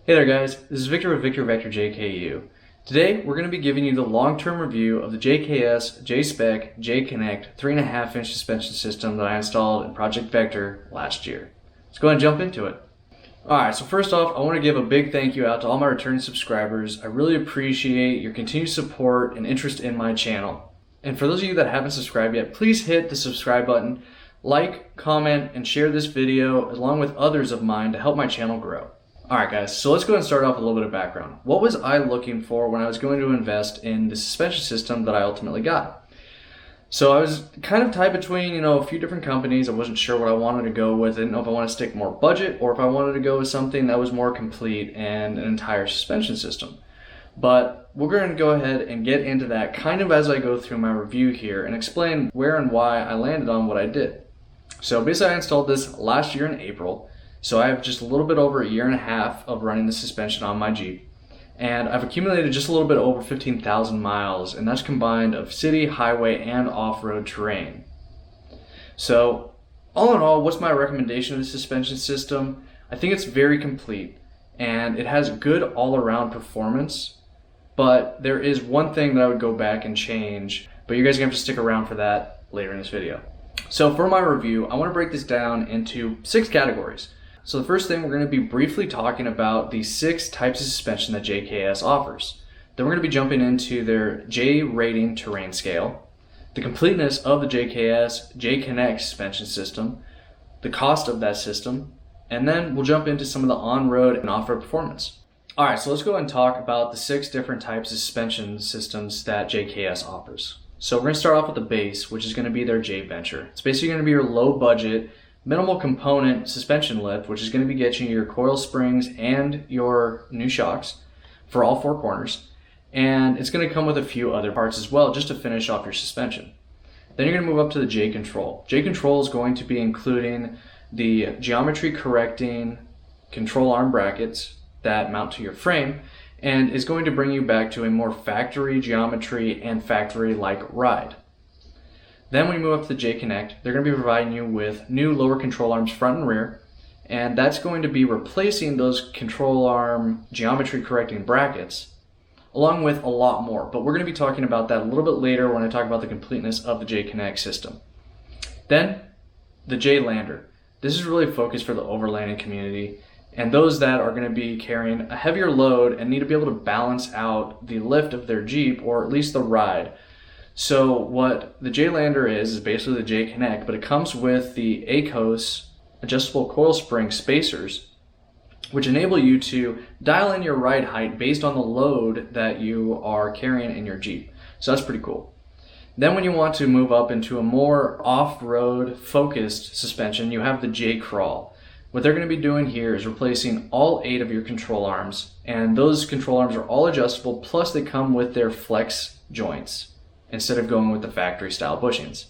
Hey there guys, this is Victor with VictorVectorJKU. Today we're going to be giving you the long-term review of the JKS JSPEC J-Konnect 3.5-inch suspension system that I installed in Project Vector last year. Let's go ahead and jump into it. Alright, so first off, I want to give a big thank you out to all my returning subscribers. I really appreciate your continued support and interest in my channel. And for those of you that haven't subscribed yet, please hit the subscribe button, like, comment, and share this video along with others of mine to help my channel grow. Alright guys, so let's go ahead and start off with a little bit of background. What was I looking for when I was going to invest in the suspension system that I ultimately got? So I was kind of tied between, a few different companies. I wasn't sure what I wanted to go with. I didn't know if I wanted to stick more budget or if I wanted to go with something that was more complete and an entire suspension system. But we're going to go ahead and get into that kind of as I go through my review here and explain where and why I landed on what I did. So basically I installed this last year in April. So I have just a little bit over a year and a half of running the suspension on my Jeep. And I've accumulated just a little bit over 15,000 miles, and that's combined of city, highway, and off-road terrain. So all in all, what's my recommendation of the suspension system? I think it's very complete, and it has good all-around performance, but there is one thing that I would go back and change, but you guys are going to have to stick around for that later in this video. So for my review, I want to break this down into 6 categories. So the first thing, we're going to be briefly talking about the 6 types of suspension that JKS offers. Then we're going to be jumping into their J rating terrain scale, the completeness of the JKS J-Konnect Suspension System, the cost of that system, and then we'll jump into some of the on-road and off-road performance. Alright, so let's go ahead and talk about the 6 different types of suspension systems that JKS offers. So we're going to start off with the base, which is going to be their J Venture. It's basically going to be your low budget, minimal component suspension lift, which is going to be getting you your coil springs and your new shocks for all 4 corners. And it's going to come with a few other parts as well, just to finish off your suspension. Then you're going to move up to the J Control. J Control is going to be including the geometry correcting control arm brackets that mount to your frame, and is going to bring you back to a more factory geometry and factory-like ride. Then when you move up to the Jconnect, they're going to be providing you with new lower control arms front and rear, and that's going to be replacing those control arm geometry correcting brackets, along with a lot more. But we're going to be talking about that a little bit later when I talk about the completeness of the Jconnect system. Then the J-Lander. This is really focused for the overlanding community and those that are going to be carrying a heavier load and need to be able to balance out the lift of their Jeep, or at least the ride. So what the J-Lander is basically the J-Konnect, but it comes with the ACOS adjustable coil spring spacers, which enable you to dial in your ride height based on the load that you are carrying in your Jeep. So that's pretty cool. Then when you want to move up into a more off-road focused suspension, you have the J-Crawl. What they're going to be doing here is replacing all 8 of your control arms, and those control arms are all adjustable, plus they come with their flex joints instead of going with the factory style bushings.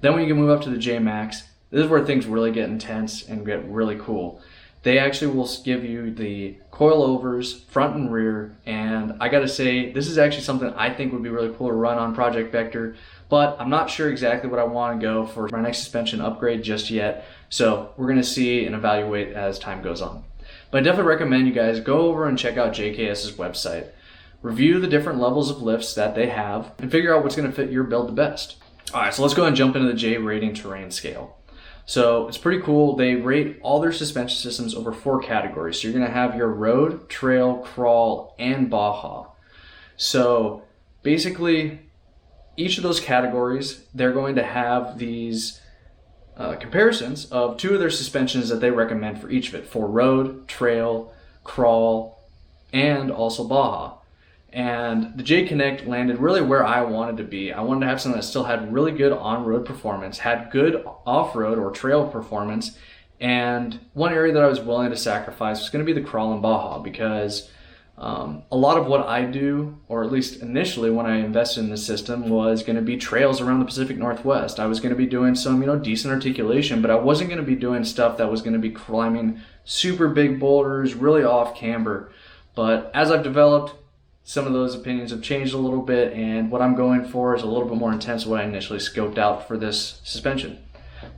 Then when you can move up to the J-Max, this is where things really get intense and get really cool. They actually will give you the coilovers front and rear, and I gotta say, this is actually something I think would be really cool to run on Project Vector, but I'm not sure exactly what I want to go for my next suspension upgrade just yet, so we're gonna see and evaluate as time goes on. But I definitely recommend you guys go over and check out JKS's website. Review the different levels of lifts that they have and figure out what's going to fit your build the best. Alright, so let's go ahead and jump into the J rating terrain scale. So it's pretty cool. They rate all their suspension systems over 4 categories. So you're going to have your road, trail, crawl, and Baja. So basically, each of those categories, they're going to have these comparisons of 2 of their suspensions that they recommend for each of it, for road, trail, crawl, and also Baja. And the J-Konnect landed really where I wanted to be. I wanted to have something that still had really good on-road performance, had good off-road or trail performance, and one area that I was willing to sacrifice was going to be the crawl and Baja, because a lot of what I do, or at least initially when I invested in the system, was going to be trails around the Pacific Northwest. I was going to be doing some, decent articulation, but I wasn't going to be doing stuff that was going to be climbing super big boulders, really off camber. But as I've developed, some of those opinions have changed a little bit, and what I'm going for is a little bit more intense than what I initially scoped out for this suspension.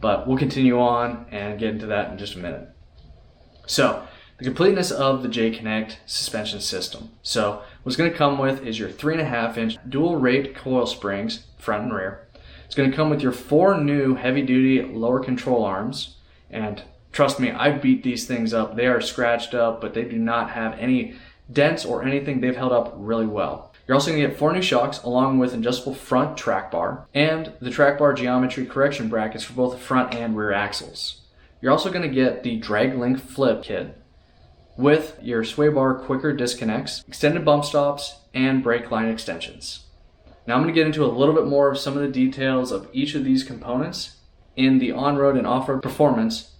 But we'll continue on and get into that in just a minute. So The completeness of the J-Konnect Suspension System. So what's going to come with is your 3.5-inch dual rate coil springs, front and rear. It's going to come with your 4 new heavy-duty lower control arms, and trust me, I beat these things up. They are scratched up, but they do not have any dents or anything. They've held up really well. You're also going to get 4 new shocks along with an adjustable front track bar and the track bar geometry correction brackets for both the front and rear axles. You're also going to get the drag link flip kit with your sway bar quicker disconnects, extended bump stops, and brake line extensions. Now I'm going to get into a little bit more of some of the details of each of these components in the on-road and off-road performance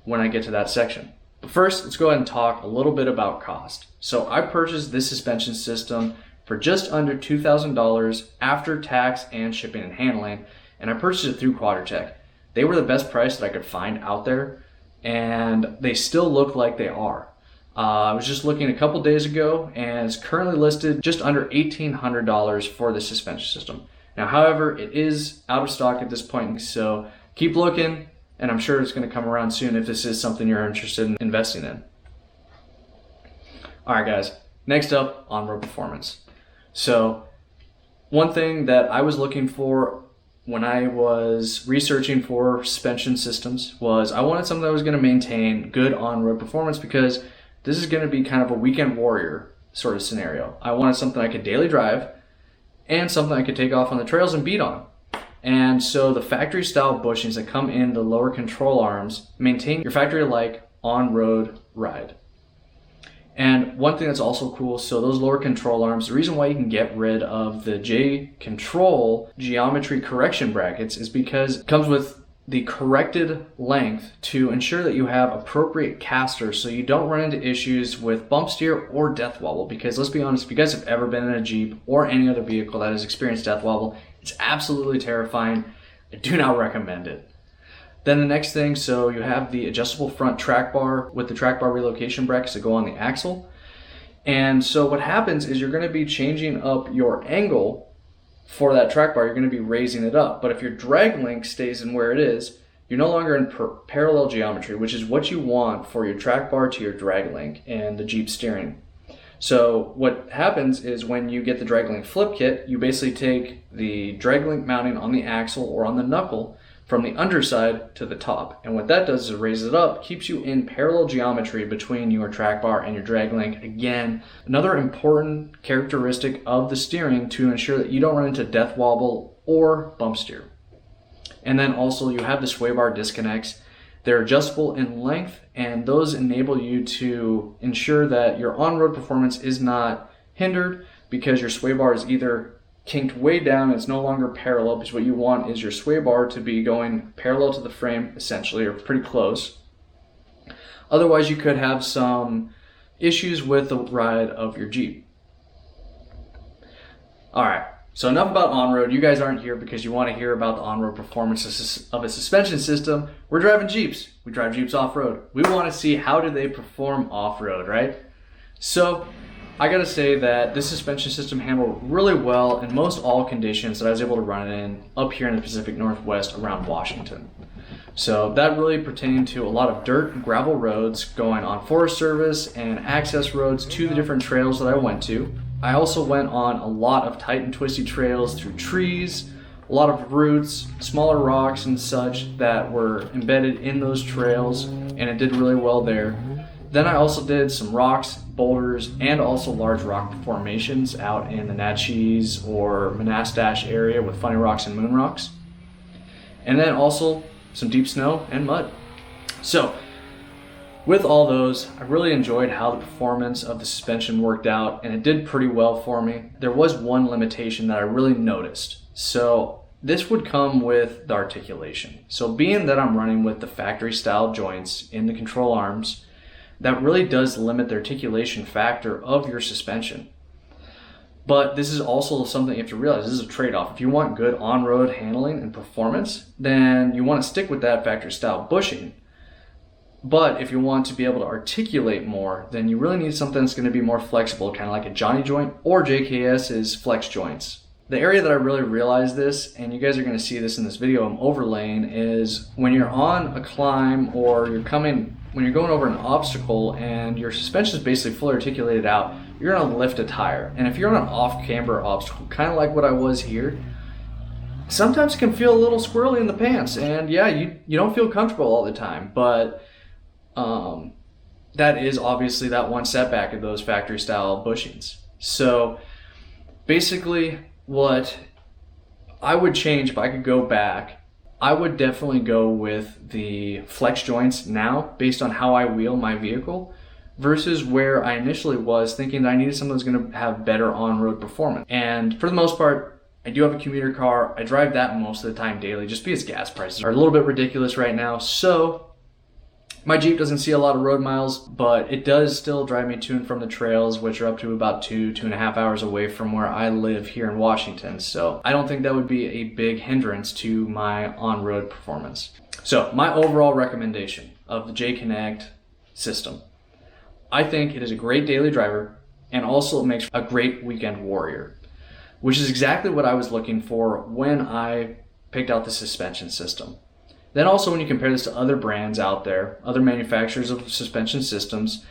when I get to that section. But first, let's go ahead and talk a little bit about cost. So I purchased this suspension system for just under $2,000 after tax and shipping and handling, and I purchased it through QuadraTech. They were the best price that I could find out there, and they still look like they are. I was just looking a couple days ago, and it's currently listed just under $1,800 for the suspension system. Now, however, it is out of stock at this point, so keep looking, and I'm sure it's going to come around soon if this is something you're interested in investing in. Alright guys, next up, on-road performance. So, one thing that I was looking for when I was researching for suspension systems was I wanted something that was going to maintain good on-road performance, because this is going to be kind of a weekend warrior sort of scenario. I wanted something I could daily drive and something I could take off on the trails and beat on. And so the factory style bushings that come in the lower control arms maintain your factory-like on-road ride. And one thing that's also cool, so those lower control arms, the reason why you can get rid of the J-control geometry correction brackets is because it comes with the corrected length to ensure that you have appropriate casters so you don't run into issues with bump steer or death wobble. Because let's be honest, if you guys have ever been in a Jeep or any other vehicle that has experienced death wobble, it's absolutely terrifying. I do not recommend it. Then the next thing, so you have the adjustable front track bar with the track bar relocation brackets that go on the axle. And so what happens is you're going to be changing up your angle for that track bar. You're going to be raising it up. But if your drag link stays in where it is, you're no longer in parallel geometry, which is what you want for your track bar to your drag link and the Jeep steering. So what happens is when you get the drag link flip kit, you basically take the drag link mounting on the axle or on the knuckle from the underside to the top. And what that does is it raises it up, keeps you in parallel geometry between your track bar and your drag link. Again, another important characteristic of the steering to ensure that you don't run into death wobble or bump steer. And then also you have the sway bar disconnects. They're adjustable in length, and those enable you to ensure that your on-road performance is not hindered because your sway bar is either kinked way down, it's no longer parallel, because what you want is your sway bar to be going parallel to the frame essentially, or pretty close. Otherwise you could have some issues with the ride of your Jeep. Alright, so enough about on-road. You guys aren't here because you want to hear about the on-road performance of a suspension system. We're driving Jeeps. We drive Jeeps off-road. We want to see how do they perform off-road, right? So I gotta say that this suspension system handled really well in most all conditions that I was able to run it in up here in the Pacific Northwest around Washington. So that really pertained to a lot of dirt and gravel roads going on Forest Service and access roads to the different trails that I went to. I also went on a lot of tight and twisty trails through trees, a lot of roots, smaller rocks and such that were embedded in those trails, and it did really well there. Then I also did some rocks, boulders, and also large rock formations out in the Natchez or Monastash area with funny rocks and moon rocks. And then also some deep snow and mud. So with all those, I really enjoyed how the performance of the suspension worked out, and it did pretty well for me. There was one limitation that I really noticed. So this would come with the articulation. So being that I'm running with the factory style joints in the control arms, that really does limit the articulation factor of your suspension. But this is also something you have to realize. This is a trade-off. If you want good on-road handling and performance, then you want to stick with that factory style bushing. But if you want to be able to articulate more, then you really need something that's going to be more flexible, kind of like a Johnny joint or JKS's flex joints. The area that I really realized this, and you guys are going to see this in this video I'm overlaying, is when you're on a climb or you're coming when you're going over an obstacle and your suspension is basically fully articulated out, you're gonna lift a tire. And if you're on an off-camber obstacle, kind of like what I was here, sometimes it can feel a little squirrely in the pants. And yeah, you don't feel comfortable all the time, but that is obviously that one setback of those factory style bushings. So basically what I would change if I could go back, I would definitely go with the flex joints now based on how I wheel my vehicle versus where I initially was thinking that I needed something that's going to have better on-road performance. And for the most part, I do have a commuter car. I drive that most of the time daily just because gas prices are a little bit ridiculous right now. So my Jeep doesn't see a lot of road miles, but it does still drive me to and from the trails, which are up to about 2.5 hours away from where I live here in Washington. So I don't think that would be a big hindrance to my on-road performance. So my overall recommendation of the J-Konnect system, I think it is a great daily driver and also it makes a great weekend warrior, which is exactly what I was looking for when I picked out the suspension system. Then also when you compare this to other brands out there, other manufacturers of suspension systems,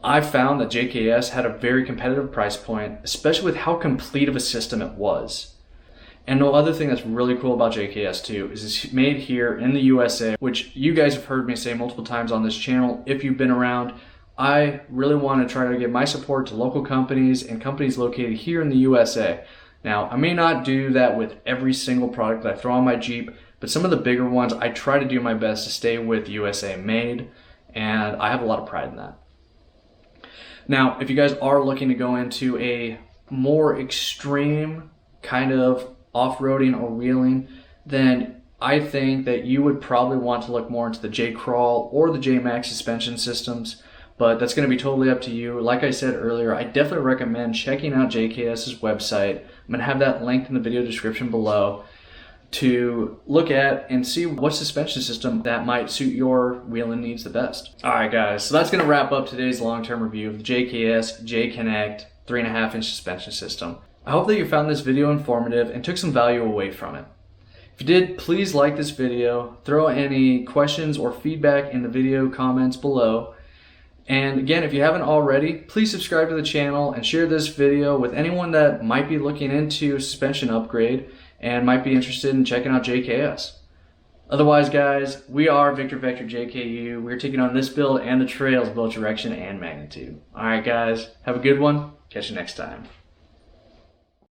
I found that JKS had a very competitive price point, especially with how complete of a system it was. And the other thing that's really cool about JKS too is it's made here in the USA, which you guys have heard me say multiple times on this channel if you've been around. I really want to try to give my support to local companies and companies located here in the USA. Now, I may not do that with every single product that I throw on my Jeep, but some of the bigger ones, I try to do my best to stay with USA made, and I have a lot of pride in that. Now, if you guys are looking to go into a more extreme kind of off-roading or wheeling, then I think that you would probably want to look more into the J-Crawl or the J-Max suspension systems, but that's going to be totally up to you. Like I said earlier, I definitely recommend checking out JKS's website. I'm going to have that linked in the video description below to look at and see what suspension system that might suit your wheeling needs the best. Alright guys, so that's going to wrap up today's long-term review of the JKS J-Konnect 3.5-inch suspension system. I hope that you found this video informative and took some value away from it. If you did, please like this video, throw any questions or feedback in the video comments below. And again, if you haven't already, please subscribe to the channel and share this video with anyone that might be looking into a suspension upgrade and might be interested in checking out JKS. Otherwise, guys, we are VictorVectorJKU. We're taking on this build and the trails, both direction and magnitude. Alright guys, have a good one. Catch you next time.